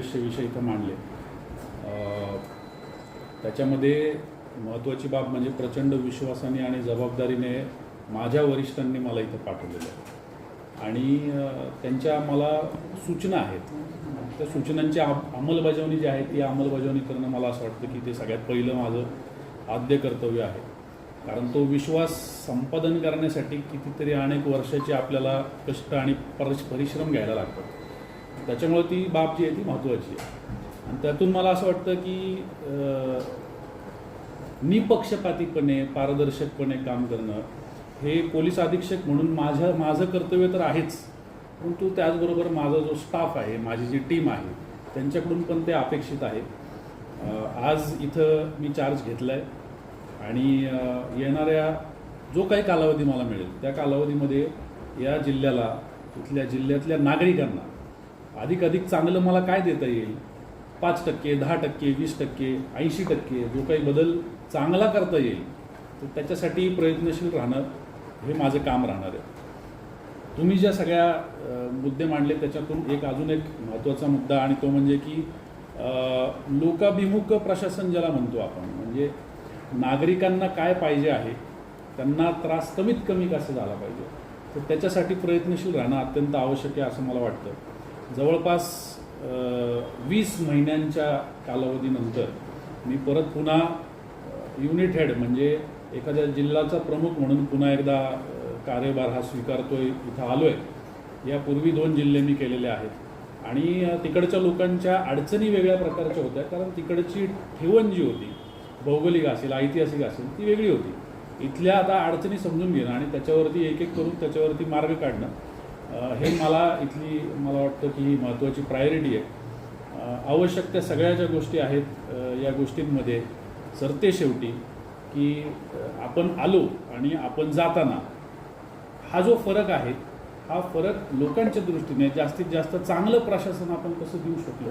बरेचसे विषय इथं मांडले। त्याच्यामध्ये महत्त्वाची बाब म्हणजे प्रचंड विश्वासाने आणि जबाबदारीने माझ्या वरिष्ठांनी मला इथं पाठवलेलं आहे आणि त्यांच्या मला सूचना आहेत। त्या सूचनांची अंमलबजावणी जी आहे ती अंमलबजावणी करणं मला असं वाटतं की ते सगळ्यात पहिलं माझं आद्य कर्तव्य आहे, कारण तो विश्वास संपादन करण्यासाठी कितीतरी अनेक वर्षाचे आपल्याला कष्ट आणि परिश्रम घ्यायला लागतात। त्याच्यामुळे ती बाब जी आहे ती महत्त्वाची आहे आणि त्यातून मला असं वाटतं की निपक्षपातीपणे पारदर्शकपणे काम करणं हे पोलीस अधीक्षक म्हणून माझं कर्तव्य तर आहेच, परंतु त्याचबरोबर माझा जो स्टाफ आहे, माझी जी टीम आहे त्यांच्याकडून पण ते अपेक्षित आहे। आज इथं मी चार्ज घेतला आहे आणि येणाऱ्या जो काही कालावधी मला मिळेल त्या कालावधीमध्ये या जिल्ह्याला, इथल्या जिल्ह्यातल्या नागरिकांना अधिक चांगलं मला काय देता येईल, 5%, 10%, 20%, 80% जो काही बदल चांगला करता येईल तर त्याच्यासाठी प्रयत्नशील राहणं हे माझं काम राहणार आहे। तुम्ही ज्या सगळ्या मुद्दे मांडले त्याच्यातून अजून एक महत्त्वाचा मुद्दा आणि तो म्हणजे की लोकाभिमुख प्रशासन ज्याला म्हणतो आपण, म्हणजे नागरिकांना काय पाहिजे आहे, त्यांना त्रास कमीत कमी कसा झाला पाहिजे, तर त्याच्यासाठी प्रयत्नशील राहणं अत्यंत आवश्यक आहे असं मला वाटतं। जवळपास 20 महिन्यांच्या कालावधीनंतर मी परत पुन्हा युनिट हेड म्हणजे एखाद्या जिल्ह्याचा प्रमुख म्हणून पुन्हा एकदा कार्यभार हा स्वीकारतोय, इथं आलो आहे। यापूर्वी 2 जिल्हे मी केलेले आहेत आणि तिकडच्या लोकांच्या अडचणी वेगळ्या प्रकारच्या होत्या, कारण तिकडची ठेवण जी होती, भौगोलिक असेल ऐतिहासिक असेल, ती वेगळी होती। इथल्या आता अडचणी समजून घेणं आणि त्याच्यावरती एक करून त्याच्यावरती मार्ग काढणं हे मला वाटतं की ही महत्त्वाची प्रायोरिटी आहे। आवश्यक त्या सगळ्या ज्या गोष्टी आहेत या गोष्टींमध्ये सरते शेवटी की आपण आलो आणि आपण जाताना हा जो फरक आहे हा फरक लोकांच्या दृष्टीने जास्तीत जास्त चांगलं प्रशासन आपण कसं देऊ शकलो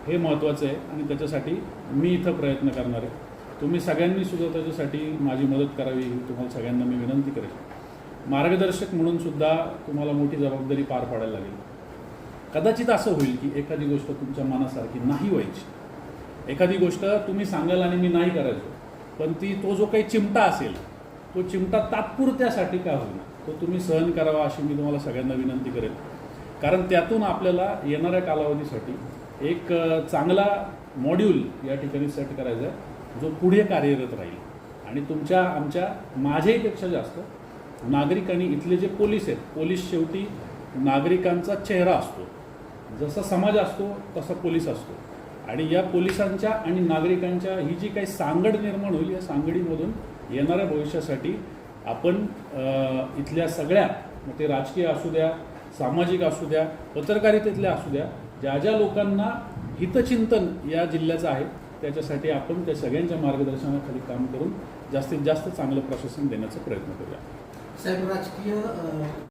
हे महत्त्वाचं आहे आणि त्याच्यासाठी मी इथं प्रयत्न करणार आहे। तुम्ही सगळ्यांनी सुद्धा त्याच्यासाठी माझी मदत करावी ही तुम्हाला सगळ्यांना मी विनंती करेन। मार्गदर्शक म्हणून सुद्धा तुम्हाला मोठी जबाबदारी पार पाडायला लागेल। कदाचित असं होईल की एखादी गोष्ट तुमच्या मनासारखी नाही व्हायची, एखादी गोष्ट तुम्ही सांगाल आणि मी नाही करायचो, पण तो जो काही चिमटा असेल तो चिमटा तात्पुरत्यासाठी का होईना तो तुम्ही सहन करावा अशी मी तुम्हाला सगळ्यांना विनंती करेन, कारण त्यातून आपल्याला येणाऱ्या कालावधीसाठी एक चांगला मॉड्यूल या ठिकाणी सेट करायचा आहे जो पुढे कार्यरत राहील आणि माझ्याहीपेक्षा जास्त नागरिकांनी, इथले जे पोलीस आहेत, पोलीस शेवटी नागरिकांचा चेहरा असतो, जसा समाज असतो तसा पोलीस असतो आणि या पोलिसांच्या आणि नागरिकांच्या ही जी काही सांगड निर्माण होईल या सांगडीमधून येणाऱ्या भविष्यासाठी आपण इथल्या सगळ्या, मग ते राजकीय असू द्या, सामाजिक असू द्या, पत्रकारितेतल्या असू द्या, ज्या लोकांना हितचिंतन या जिल्ह्याचं आहे त्याच्यासाठी आपण त्या सगळ्यांच्या मार्गदर्शनाखाली काम करून जास्तीत जास्त चांगलं प्रशासन देण्याचा प्रयत्न करूया। साहेब, राजकीय